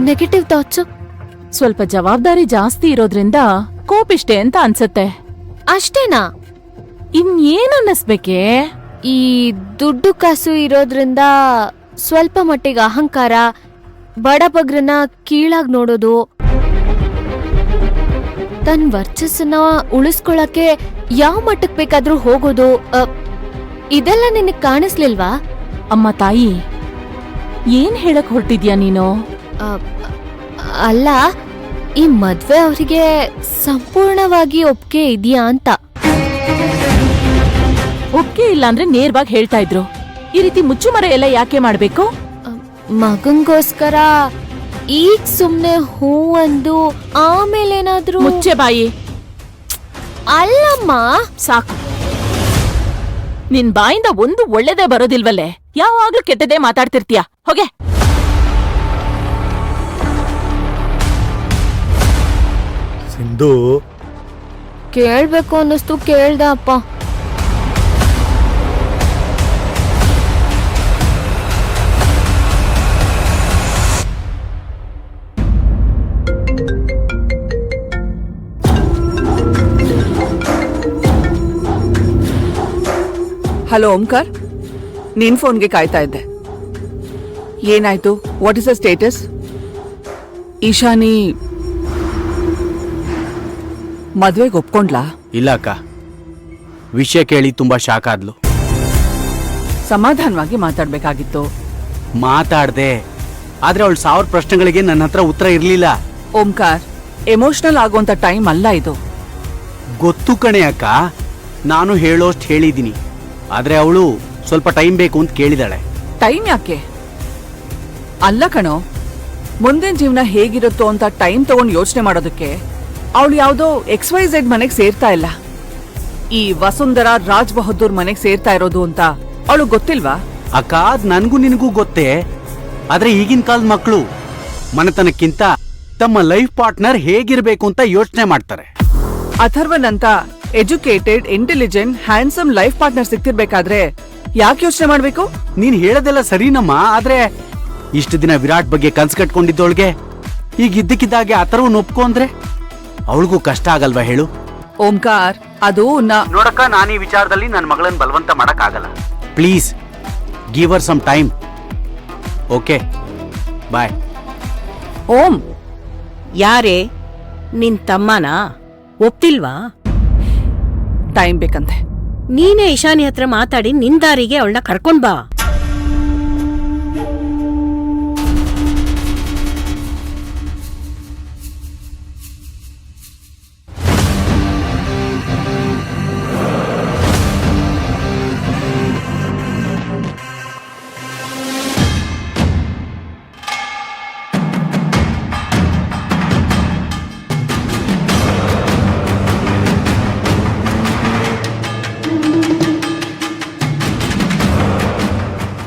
Negative thoughts. ಸ್ವಲ್ಪ ಜವಾಬ್ದಾರಿ ಜಾಸ್ತಿ ಇರೋದ್ರಿಂದ ಕೋಪಿಷ್ಟೆ ಅಂತ ಅನ್ಸತ್ತೆ. ಅಷ್ಟೇನಾ? ಇನ್ನೇನ್ ಅನ್ನಿಸ್ಬೇಕೆ? ಈ ದುಡ್ಡು ಕಾಸು ಇರೋದ್ರಿಂದ ಸ್ವಲ್ಪ ಮಟ್ಟಿಗೆ ಅಹಂಕಾರ, ಬಡಬಗ್ರನ್ನ ಕೀಳಾಗ್ ನೋಡೋದು, ತನ್ನ ವರ್ಚಸ್ಸನ್ನ ಉಳಿಸ್ಕೊಳಕ್ಕೆ ಯಾವ ಮಟ್ಟಕ್ ಬೇಕಾದ್ರೂ ಹೋಗೋದು, ಇದೆಲ್ಲ ನಿನಗ್ ಕಾಣಿಸ್ಲಿಲ್ವಾ? ಅಮ್ಮ ತಾಯಿ, ಏನ್ ಹೇಳಕ್ ಹೊರಟಿದ್ಯಾ ನೀನು? ಅಲ್ಲ, ಈ ಮದ್ವೆ ಅವರಿಗೆ ಸಂಪೂರ್ಣವಾಗಿ ಒಪ್ಪಿಗೆ ಇದೆಯಾ ಅಂತ. ಒಪ್ಪಿಗೆ ಇಲ್ಲ ಅಂದ್ರೆ ನೇರವಾಗಿ ಹೇಳ್ತಾ ಇದ್ರು. ಈ ರೀತಿ ಮುಚ್ಚುಮರೆ ಎಲ್ಲ ಯಾಕೆ ಮಾಡ್ಬೇಕು? ಮಗಂಗೋಸ್ಕರ ಈಗ ಸುಮ್ನೆ ಹೂ ಅಂದು ಆಮೇಲೇನಾದ್ರೂ. ಮುಚ್ಚೆ ಬಾಯಿ. ಅಲ್ಲಮ್ಮ, ಸಾಕು. ನಿನ್ ಬಾಯಿಂದ ಒಂದು ಒಳ್ಳೆದೇ ಬರೋದಿಲ್ವಲ್ಲೇ. ಯಾವಾಗ್ಲೂ ಕೆಟ್ಟದೇ ಮಾತಾಡ್ತಿರ್ತೀಯ. ಹೋಗೆ. ಸಿಂಧು, ಕೇಳ್ಬೇಕು ಅನ್ನಿಸ್ತು, ಕೇಳ್ದ ಅಪ್ಪ. ಹಲೋ ಓಂಕಾರ್, ನಿನ್ ಫೋನ್ಗೆ ಕಾಯ್ತಾ ಇದ್ದೆ. ಏನಾಯ್ತು? What is the status? Ishani ಮದ್ವೆಗೆ ಒಪ್ಕೊಂಡ್ಲಾ? ಇಲ್ಲ ಅಕ್ಕ, ವಿಷಯ ಕೇಳಿ ತುಂಬಾ ಶಾಕ್ ಆದ್ಲು. ಸಮಾಧಾನವಾಗಿ ಮಾತಾಡ್ಬೇಕಾಗಿತ್ತು. ಮಾತಾಡ್ದೆ, ಆದ್ರೆ ಅವಳು 1000 ಪ್ರಶ್ನೆಗಳಿಗೆ ನನ್ನ ಹತ್ರ ಉತ್ತರ ಇರ್ಲಿಲ್ಲ. ಓಂಕಾರ್, ಎಮೋಷನಲ್ ಆಗುವಂತ ಟೈಮ್ ಅಲ್ಲ ಇದು. ಗೊತ್ತು ಕಣೆ ಅಕ್ಕ, ನಾನು ಹೇಳೋಷ್ಟು ಹೇಳಿದೀನಿ. ಆದ್ರೆ ಅವಳು ಸ್ವಲ್ಪ ಟೈಮ್ ಬೇಕು ಅಂತ ಕೇಳಿದಾಳೆ. ಟೈಮ್ ಯಾಕೆ? ಅಲ್ಲ ಕಣೋ, ಮುಂದಿನ ಜೀವನ ಹೇಗಿರುತ್ತೋ ಅಂತ ಟೈಮ್ ತಗೊಂಡು ಯೋಚನೆ ಮಾಡೋದಕ್ಕೆ ಅವಳು ಯಾವ್ದೋ XYZ ಮನೆಗ್ ಸೇರ್ತಾ ಇಲ್ಲ. ಈ ವಸುಂಧರಾ ರಾಜ್ ಬಹದ್ದೂರ್ ಮನೆಗ್ ಸೇರ್ತಾ ಇರೋದು ಅಂತ ಅವಳು ಗೊತ್ತಿಲ್ವಾ? ಅಕ್ಕ, ಅದ್ ನನ್ಗೂ ನಿನಗೂ ಗೊತ್ತೇ. ಆದ್ರೆ ಈಗಿನ ಕಾಲದ ಮಕ್ಕಳು ಮನೆತನಕ್ಕಿಂತ ತಮ್ಮ ಲೈಫ್ ಪಾರ್ಟ್ನರ್ ಹೇಗಿರ್ಬೇಕು ಅಂತ ಯೋಚನೆ ಮಾಡ್ತಾರೆ. ಅಥರ್ವನ್ ಅಂತ educated, intelligent, handsome life partner ಸಿಕ್ತಿರ್ಬೇಕಾದ್ರೆ ಯಾಕೆ ಯೋಚನೆ ಮಾಡ್ಬೇಕು? ನೀನ್ ಹೇಳೋದೆಲ್ಲ ಸರಿನಮ್ಮ, ಆದ್ರೆ ಇಷ್ಟು ದಿನ ವಿರಾಟ್ ಬಗ್ಗೆ ಕನ್ಸು ಕಟ್ಕೊಂಡಿದ್ದವಳಿಗೆ ಈಗ ಇದ್ದಕ್ಕಿದ್ದಾಗೆ ಅಥರ್ವನ್ ಒಪ್ಕೊಂಡ್ರೆ ಅವಳಿಗೂ ಕಷ್ಟ ಆಗಲ್ವಾ ಹೇಳು? ಓಂಕಾರ್, ಅದು ನೋಡಕ್ಕ, ನಾನು ಈ ವಿಚಾರದಲ್ಲಿ ನನ್ನ ಮಗಳನ್ನ ಬಲವಂತ ಮಾಡಕ್ ಆಗಲ್ಲ. Please give her some time. Okay, bye. Om, ಯಾರೇ ನಿನ್ ತಮ್ಮನ? ಒಪ್ತಿಲ್ವಾ? ಟೈಮ್ ಬೇಕಂತೆ. ನೀನೇ ಇಶಾನಿ ಹತ್ರ ಮಾತಾಡಿ ನಿನ್ ದಾರಿಗೆ ಅವಳನ್ನ ಕರ್ಕೊಂಡ್ ಬಾ.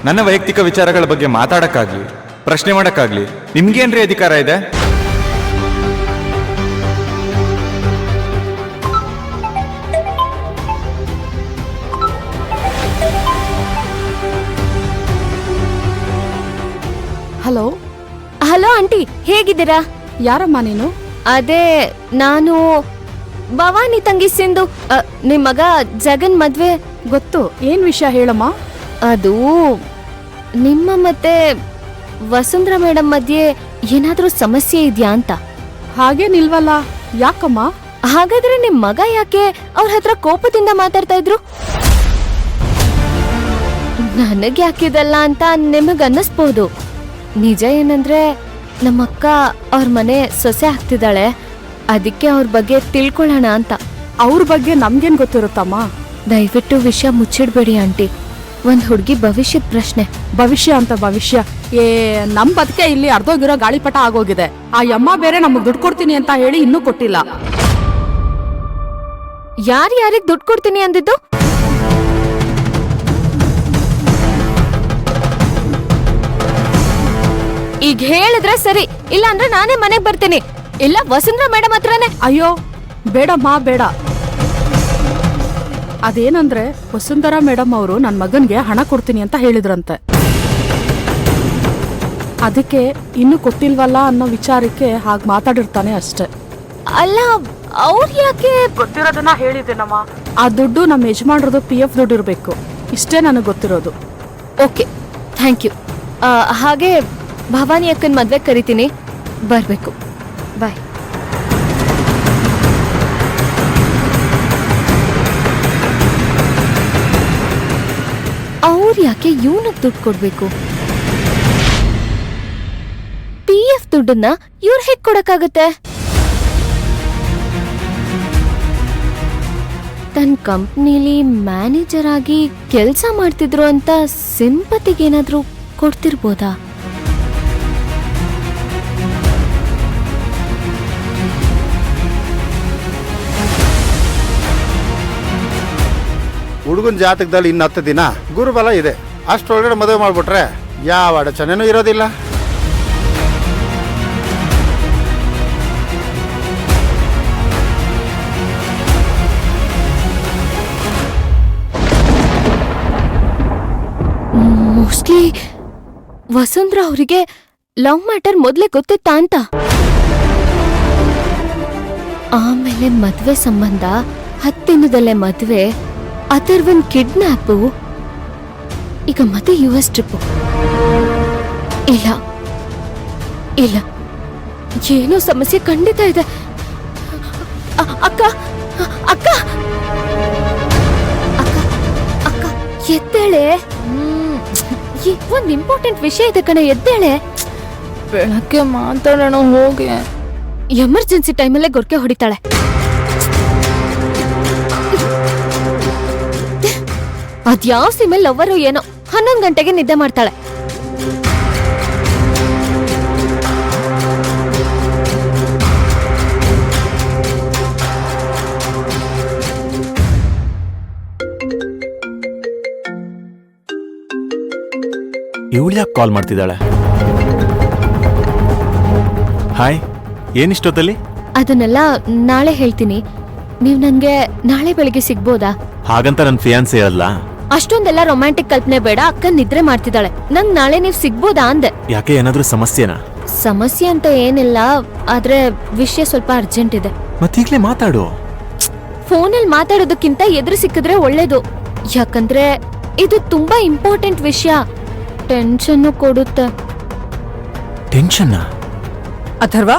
ನನ್ನ ವೈಯಕ್ತಿಕ ವಿಚಾರಗಳ ಬಗ್ಗೆ ಮಾತಾಡಕ್ಕಾಗ್ಲಿ, ಪ್ರಶ್ನೆ ಮಾಡಕ್ಕಾಗ್ಲಿ ನಿಮ್ಗೇನ್ರಿ ಅಧಿಕಾರ ಇದೆ? ಹಲೋ ಹಲೋ ಆಂಟಿ, ಹೇಗಿದ್ದೀರಾ? ಯಾರಮ್ಮ ನೀನು? ಅದೇ ನಾನು ಭವಾನಿ ತಂಗಿ ಸಿಂಧು. ನಿಮ್ ಮಗ ಜಗನ್ ಮದ್ವೆ. ಗೊತ್ತು. ಏನ್ ವಿಷಯ ಹೇಳಮ್ಮ? ಅದು ನಿಮ್ಮ ಮತ್ತೆ ವಸುಂಧರಾ ಮೇಡಮ್ ಮಧ್ಯೆ ಏನಾದ್ರೂ ಸಮಸ್ಯೆ ಇದೆಯಾ ಅಂತ. ಹಾಗೇನಿಲ್ವಲ್ಲ, ಯಾಕಮ್ಮ? ಹಾಗಾದ್ರೆ ನಿಮ್ ಮಗ ಯಾಕೆ ಅವ್ರ ಹತ್ರ ಕೋಪದಿಂದ ಮಾತಾಡ್ತಾ ಇದ್ರು? ನನಗ್ ಯಾಕಿದಲ್ಲ ಅಂತ ನಿಮಗ್ ಅನ್ನಿಸ್ಬೋದು. ನಿಜ ಏನಂದ್ರೆ ನಮ್ಮಕ್ಕ ಅವ್ರ ಮನೆ ಸೊಸೆ ಆಗ್ತಿದ್ದಾಳೆ, ಅದಕ್ಕೆ ಅವ್ರ ಬಗ್ಗೆ ತಿಳ್ಕೊಳ್ಳೋಣ ಅಂತ. ಅವ್ರ ಬಗ್ಗೆ ನಮ್ಗೇನ್ ಗೊತ್ತಿರುತ್ತಮ್ಮ? ದಯವಿಟ್ಟು ವಿಷಯ ಮುಚ್ಚಿಡ್ಬೇಡಿ ಆಂಟಿ. ಒಂದ್ ಹುಡುಗಿ ಭವಿಷ್ಯದ ಪ್ರಶ್ನೆ. ಭವಿಷ್ಯ ಅಂತ ಭವಿಷ್ಯ? ನಮ್ ಬದುಕೆ ಇಲ್ಲಿ ಅರ್ಧೋಗಿರೋ ಗಾಳಿಪಟ ಆಗೋಗಿದೆ. ಆ ಯಮ್ಮ ಬೇರೆ ನಮಗ್ ದುಡ್ಡು ಕೊಡ್ತೀನಿ ಅಂತ ಹೇಳಿ ಇನ್ನೂ ಕೊಟ್ಟಿಲ್ಲ. ಯಾರಿಗ್ ದುಡ್ಡು ಕೊಡ್ತೀನಿ ಅಂದಿದ್ದು? ಈಗ ಹೇಳಿದ್ರೆ ಸರಿ, ಇಲ್ಲ ಅಂದ್ರೆ ನಾನೇ ಮನೆಗ್ ಬರ್ತೀನಿ. ಇಲ್ಲ ವಸುಂಧರಾ ಮೇಡಮ್ ಹತ್ರನೇ. ಅಯ್ಯೋ ಬೇಡಮ್ಮ, ಬೇಡ. ಅದೇನಂದ್ರೆ ವಸುಂಧರಾ ಮೇಡಮ್ ಅವರು ನನ್ ಮಗನ್ಗೆ ಹಣ ಕೊಡ್ತೀನಿ ಅಂತ ಹೇಳಿದ್ರಂತೆ. ಅದಕ್ಕೆ ಇನ್ನು ಕೊಟ್ಟಿಲ್ವಲ್ಲ ಅನ್ನೋ ವಿಚಾರಕ್ಕೆ ಹಾಗೆ ಮಾತಾಡಿರ್ತಾನೆ ಅಷ್ಟೆ. ಅಲ್ಲ ಅವ್ರು ಯಾಕೆ? ಗೊತ್ತಿರೋದನ್ನ ಹೇಳಿದ್ದೇನಮ್ಮ. ಆ ದುಡ್ಡು ನಮ್ಮ ಯಜಮಾನ್ರದ್ದು PF ದುಡ್ಡು ಇರಬೇಕು. ಇಷ್ಟೇ ನನಗೆ ಗೊತ್ತಿರೋದು. Okay, thank you. ಹಾಗೆ ಭವಾನಿ ಅಕ್ಕನ ಮದ್ವೆ ಕರಿತೀನಿ, ಬರ್ಬೇಕು. ಬಾಯ್. ಅವ್ರು ಯಾಕೆ ಇವನಿಗೆ ದುಡ್ಡು ಕೊಡ್ಬೇಕು? PF ದುಡ್ಡನ್ನ ಇವ್ರು ಹೇಗ್ ಕೊಡಕ್ಕಾಗತ್ತೆ? ತನ್ನ ಕಂಪ್ನಿಲಿ ಮ್ಯಾನೇಜರ್ ಆಗಿ ಕೆಲಸ ಮಾಡ್ತಿದ್ರು ಅಂತ ಸಿಂಪತಿಗೇನಾದ್ರೂ ಕೊಡ್ತಿರ್ಬೋದಾ? ಹುಡುಗನ ಜಾತಕದಲ್ಲಿ ಇನ್ನು 10 ದಿನ ಗುರುಬಲ ಇದೆ. ಅಷ್ಟೊಳಗಡೆ ಮದುವೆ ಮಾಡ್ಬಿಟ್ರೆ ಯಾವ ಅಡಚಣೆನೂ ಇರೋದಿಲ್ಲ. ಮೋಸ್ಟ್ಲಿ ವಸುಂಧ್ರಾ ಅವರಿಗೆ ಲವ್ ಮ್ಯಾಟರ್ ಮೊದಲೇ ಗೊತ್ತಿತ್ತಾ ಅಂತ. ಆಮೇಲೆ ಮದ್ವೆ ಸಂಬಂಧ, 10 ದಿನದಲ್ಲೇ ಮದ್ವೆ, ಅಥರ್ವನ್ ಕಿಡ್ನಾಪು, ಈಗ ಮತ್ತೆ US ಟ್ರಿಪ್ಪು. ಇಲ್ಲ ಇಲ್ಲ, ಏನೋ ಸಮಸ್ಯೆ ಖಂಡಿತ ಇದೆ. ಅಕ್ಕ ಅಕ್ಕ ಅಕ್ಕ ಅಕ್ಕ ಎದ್ದೇಳೆ. ಒಂದ್ ಇಂಪಾರ್ಟೆಂಟ್ ವಿಷಯ ಇದೆ ಕಣೆ, ಎದ್ದೇಳೆ. ಬೆಳಗ್ಗೆ ಮಾತಾಡೋಣ ಹೋಗಿ. ಎಮರ್ಜೆನ್ಸಿ ಟೈಮಲ್ಲೇ ಗೊರ್ಕೆ ಹೊಡಿತಾಳೆ. ಅದ್ಯಾವ ಸಿಮೆ ಲವ್ವರು ಏನೋ 11 ಗಂಟೆಗೆ ನಿದ್ದೆ ಮಾಡ್ತಾಳೆ. ಇವಳು ಯಾಕೆ ಕಾಲ್ ಮಾಡ್ತಿದ್ದಾಳೆ? ಹಾಯ್, ಏನಿಷ್ಟೊತ್ತಲ್ಲಿ? ಅದನ್ನೆಲ್ಲ ನಾಳೆ ಹೇಳ್ತೀನಿ. ನೀವ್ ನನ್ಗೆ ನಾಳೆ ಬೆಳಿಗ್ಗೆ ಸಿಗ್ಬೋದಾ? ಹಾಗಂತ ನನ್ನ ಫಿಯಾನ್ಸಿ ಅಲ್ಲ. ಅಷ್ಟೊಂದೆಲ್ಲ ರೊಮ್ಯಾಂಟಿಕ್ ಕಲ್ಪನೆ ಬೇಡ. ಅಕ್ಕ ನಿದ್ರೆ ಮಾಡ್ತಿದ್ದಾಳೆ. ನಂಗ್ ನಾಳೆ ನೀವ್ ಸಿಗ್ಬೋದಾ ಅಂದೆ. ಯಾಕೆ, ಏನಾದ್ರೂ ಸಮಸ್ಯೆನಾ? ಸಮಸ್ಯೆ ಅಂತ ಏನಿಲ್ಲ, ಆದ್ರೆ ವಿಷಯ ಸ್ವಲ್ಪ ಅರ್ಜೆಂಟ್ ಇದೆ. ಮತ್ತೀಗ್ಲೇ ಮಾತಾಡು. ಫೋನಲ್ಲಿ ಮಾತಾಡೋದಕ್ಕಿಂತ ಎದುರು ಸಿಕ್ಕಿದ್ರೆ ಒಳ್ಳೇದು. ಯಾಕಂದ್ರೆ ಇದು ತುಂಬಾ ಇಂಪಾರ್ಟೆಂಟ್ ವಿಷಯ. ಟೆನ್ಷನ್ ಕೊಡುತ್ತೆ. ಟೆನ್ಷನ್? ಅಥರ್ವ,